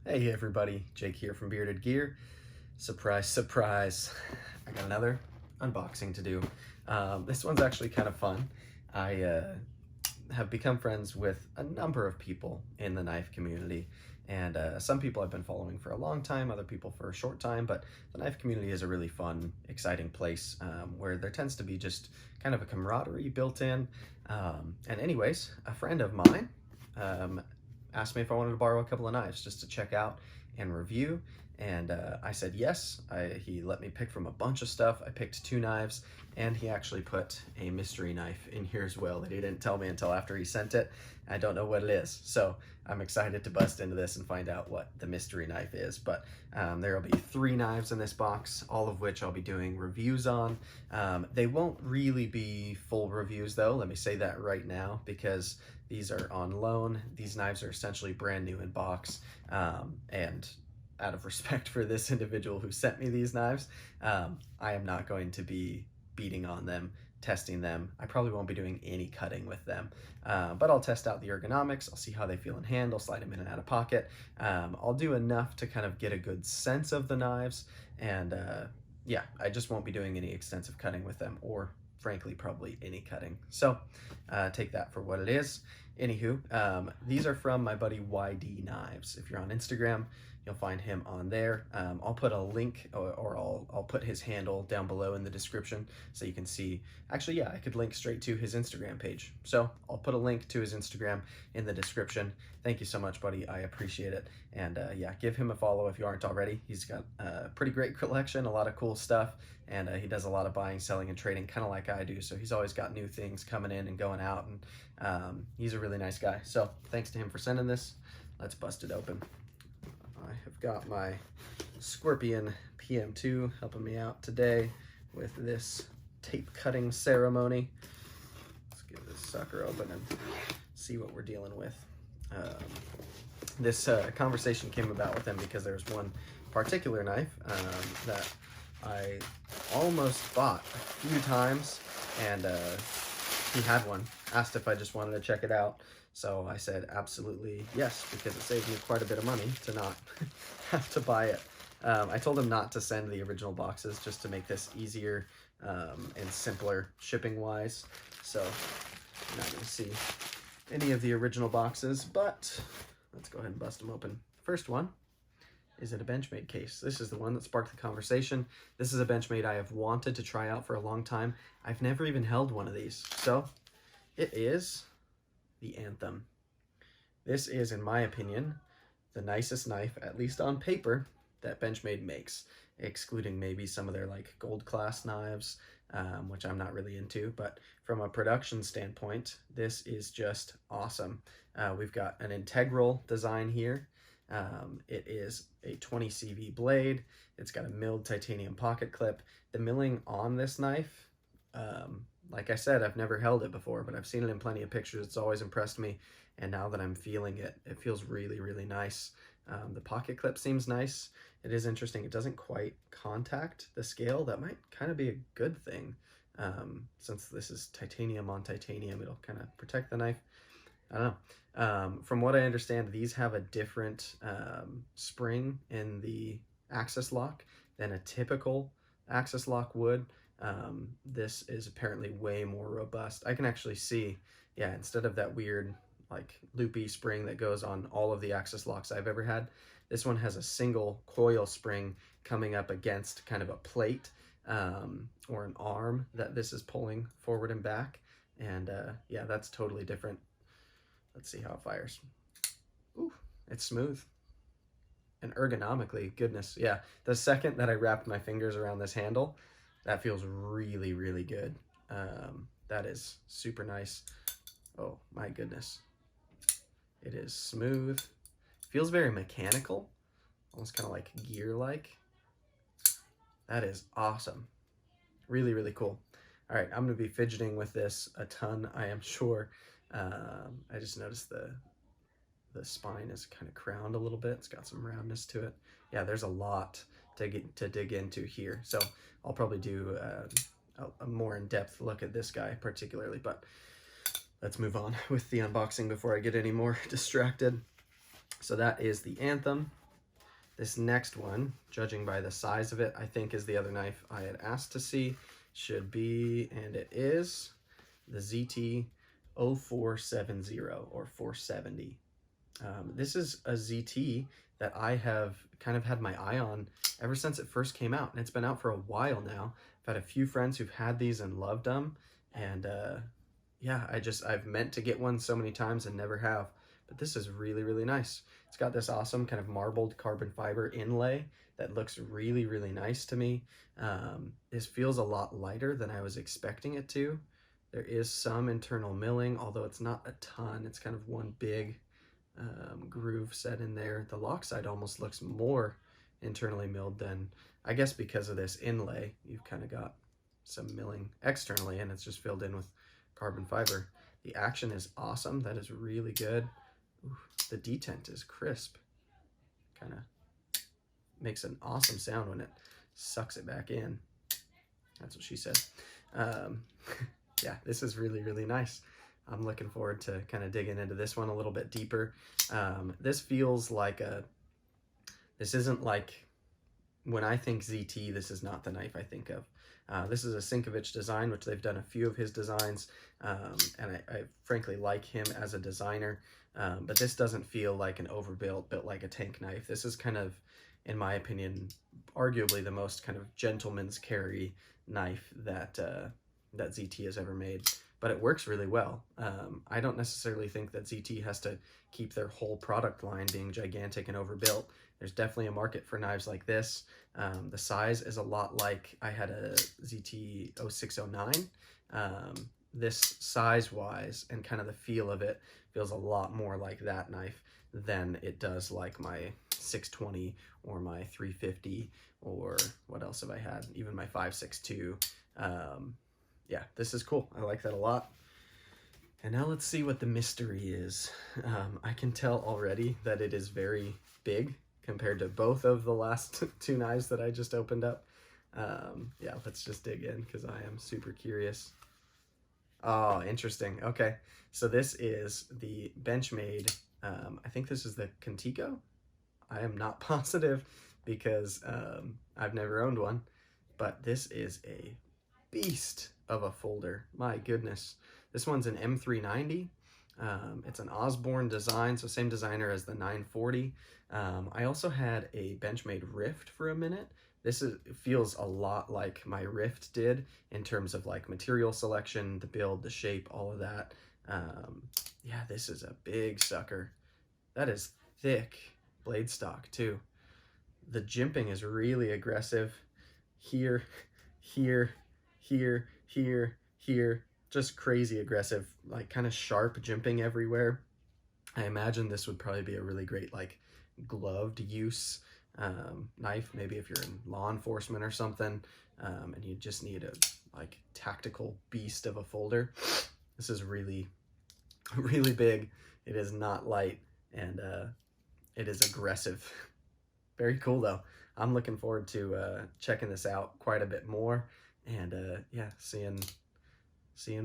Hey everybody, Jake here from Bearded Gear. Surprise, surprise. I got another unboxing to do. This one's actually kind of fun. I have become friends with a number of people in the knife community, and some people I've been following for a long time, other people for a short time, but the knife community is a really fun, exciting place where there tends to be just kind of a camaraderie built in. And anyways, a friend of mine asked me if I wanted to borrow a couple of knives just to check out and review, and I said yes. He let me pick from a bunch of stuff. I picked 2 knives, and he actually put a mystery knife in here as well that he didn't tell me until after he sent it. I don't know what it is, so I'm excited to bust into this and find out what the mystery knife is. But there will be 3 knives in this box, all of which I'll be doing reviews on. They won't really be full reviews though, let me say that right now, because these are on loan. These knives are essentially brand new in box, and out of respect for this individual who sent me these knives, I am not going to be beating on them, testing them. I probably won't be doing any cutting with them, but I'll test out the ergonomics. I'll see how they feel in hand. I'll slide them in and out of pocket. I'll do enough to kind of get a good sense of the knives, and yeah, I just won't be doing any extensive cutting with them, or frankly probably any cutting. So take that for what it is. Anywho, these are from my buddy YD Knives. If you're on Instagram, you'll find him on there. I'll put a link, or I'll put his handle down below in the description so you can see. Actually, yeah, I could link straight to his Instagram page. So I'll put a link to his Instagram in the description. Thank you so much, buddy. I appreciate it. And yeah, give him a follow if you aren't already. He's got a pretty great collection, a lot of cool stuff, and he does a lot of buying, selling, and trading, kind of like I do. So he's always got new things coming in and going out, and he's a really nice guy. So thanks to him for sending this. Let's bust it open. I have got my Scorpion PM2 helping me out today with this tape cutting ceremony. Let's get this sucker open and see what we're dealing with. This conversation came about with him because there was one particular knife that I almost bought a few times, and he had one, asked if I just wanted to check it out. So I said absolutely yes, because it saved me quite a bit of money to not have to buy it. I told him not to send the original boxes just to make this easier and simpler shipping wise. So you're not going to see any of the original boxes, but let's go ahead and bust them open. First one is in a Benchmade case. This is the one that sparked the conversation. This is a Benchmade I have wanted to try out for a long time. I've never even held one of these. So it is the Anthem. This is, in my opinion, the nicest knife, at least on paper, that Benchmade makes, excluding maybe some of their like gold class knives, which I'm not really into. But from a production standpoint, this is just awesome. We've got an integral design here. It is a 20 CV blade. It's got a milled titanium pocket clip. The milling on this knife, like I said, I've never held it before, but I've seen it in plenty of pictures. It's always impressed me, and now that I'm feeling it, it feels really, really nice. The pocket clip seems nice. It is interesting. It doesn't quite contact the scale. That might kind of be a good thing. Since this is titanium on titanium, it'll kind of protect the knife. I don't know. From what I understand, these have a different spring in the axis lock than a typical axis lock would. This is apparently way more robust. I can actually see, yeah, instead of that weird like loopy spring that goes on all of the axis locks I've ever had, this one has a single coil spring coming up against kind of a plate or an arm that this is pulling forward and back. And yeah, that's totally different. Let's see how it fires. Ooh, it's smooth. And ergonomically, goodness, yeah. The second that I wrapped my fingers around this handle, that feels really, really good. That is super nice. Oh my goodness. It is smooth. Feels very mechanical, almost kind of like gear-like. That is awesome. Really, really cool. All right, I'm gonna be fidgeting with this a ton, I am sure. I just noticed the spine is kind of crowned a little bit. It's got some roundness to it. Yeah, there's a lot to dig into here. So I'll probably do a more in-depth look at this guy particularly, but let's move on with the unboxing before I get any more distracted. So that is the Anthem. This next one, judging by the size of it, I think is the other knife I had asked to see. Should be, and it is, the ZT 0470 or 470. This is a ZT that I have kind of had my eye on ever since it first came out, and it's been out for a while now. I've had a few friends who've had these and loved them, and yeah, I've meant to get one so many times and never have, but this is really, really nice. It's got this awesome kind of marbled carbon fiber inlay that looks really, really nice to me. This feels a lot lighter than I was expecting it to. There is some internal milling, although it's not a ton. It's kind of one big groove set in there. The lock side almost looks more internally milled than, I guess because of this inlay, you've kind of got some milling externally and it's just filled in with carbon fiber. The action is awesome. That is really good. Ooh, the detent is crisp. Kind of makes an awesome sound when it sucks it back in. That's what she said. Yeah, this is really, really nice. I'm looking forward to kind of digging into this one a little bit deeper. This feels like this isn't like, when I think ZT, this is not the knife I think of. This is a Sinkovich design, which they've done a few of his designs, and I frankly like him as a designer, but this doesn't feel like an overbuilt, built like a tank knife. This is kind of, in my opinion, arguably the most kind of gentleman's carry knife that that ZT has ever made, but it works really well. I don't necessarily think that ZT has to keep their whole product line being gigantic and overbuilt. There's definitely a market for knives like this. The size is a lot like, I had a ZT 0609. This size-wise and kind of the feel of it feels a lot more like that knife than it does like my 620 or my 350 or what else have I had? Even my 562. Yeah, this is cool. I like that a lot. And now let's see what the mystery is. I can tell already that it is very big compared to both of the last two knives that I just opened up. Yeah, let's just dig in because I am super curious. Oh, interesting. Okay, so this is the Benchmade, I think this is the Contego. I am not positive because I've never owned one, but this is a beast of a folder. My goodness. This one's an M390. It's an Osborne design, so same designer as the 940. I also had a Benchmade Rift for a minute. Feels a lot like my Rift did in terms of like material selection, the build, the shape, all of that. Yeah, this is a big sucker. That is thick blade stock too. The jimping is really aggressive. Here, here, here, here, here. Just crazy aggressive, like kind of sharp jimping everywhere. I imagine this would probably be a really great like gloved use knife, maybe if you're in law enforcement or something, and you just need a like tactical beast of a folder. This is really, really big. It is not light, and it is aggressive. Very cool though. I'm looking forward to checking this out quite a bit more, and yeah, seeing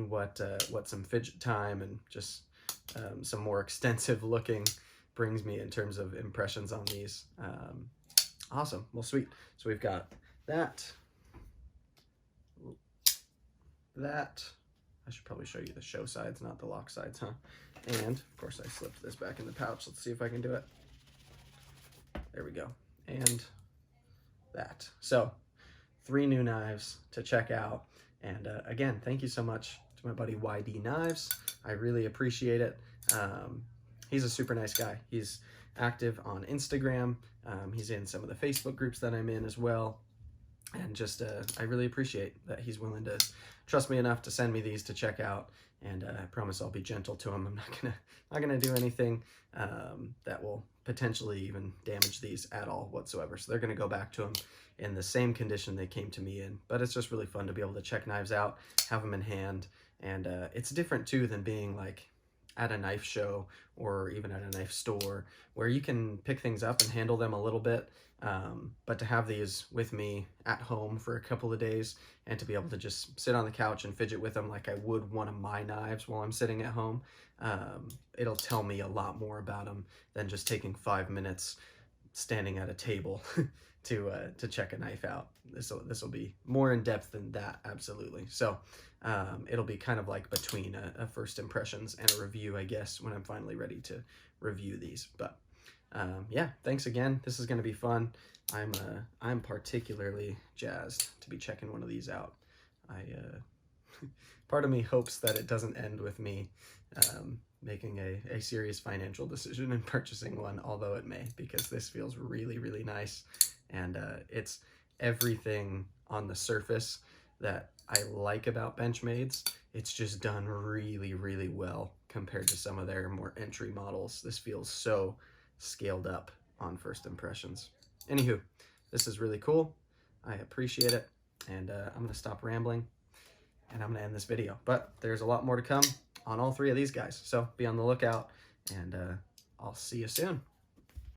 what some fidget time and just some more extensive looking brings me in terms of impressions on these. Awesome. Well, sweet. So we've got that. I should probably show you the show sides, not the lock sides, huh? And of course I slipped this back in the pouch. Let's see if I can do it. There we go. And that. So 3 new knives to check out. And again, thank you so much to my buddy YD Knives. I really appreciate it. He's a super nice guy. He's active on Instagram. He's in some of the Facebook groups that I'm in as well. And just, I really appreciate that he's willing to trust me enough to send me these to check out. And I promise I'll be gentle to him. I'm not gonna do anything that will potentially even damage these at all whatsoever. So they're gonna go back to him in the same condition they came to me in. But it's just really fun to be able to check knives out, have them in hand, and it's different too than being like at a knife show or even at a knife store where you can pick things up and handle them a little bit. But to have these with me at home for a couple of days and to be able to just sit on the couch and fidget with them like I would one of my knives while I'm sitting at home, it'll tell me a lot more about them than just taking 5 minutes standing at a table to check a knife out. This will be more in depth than that, absolutely. So it'll be kind of like between a first impressions and a review, I guess, when I'm finally ready to review these. But yeah, thanks again. This is going to be fun. I'm particularly jazzed to be checking one of these out. Part of me hopes that it doesn't end with me making a serious financial decision and purchasing one, although it may, because this feels really, really nice. And it's everything on the surface that I like about Benchmade's. It's just done really, really well compared to some of their more entry models. This feels so scaled up on first impressions. Anywho, this is really cool. I appreciate it. And I'm going to stop rambling and I'm going to end this video. But there's a lot more to come on all three of these guys. So be on the lookout, and I'll see you soon.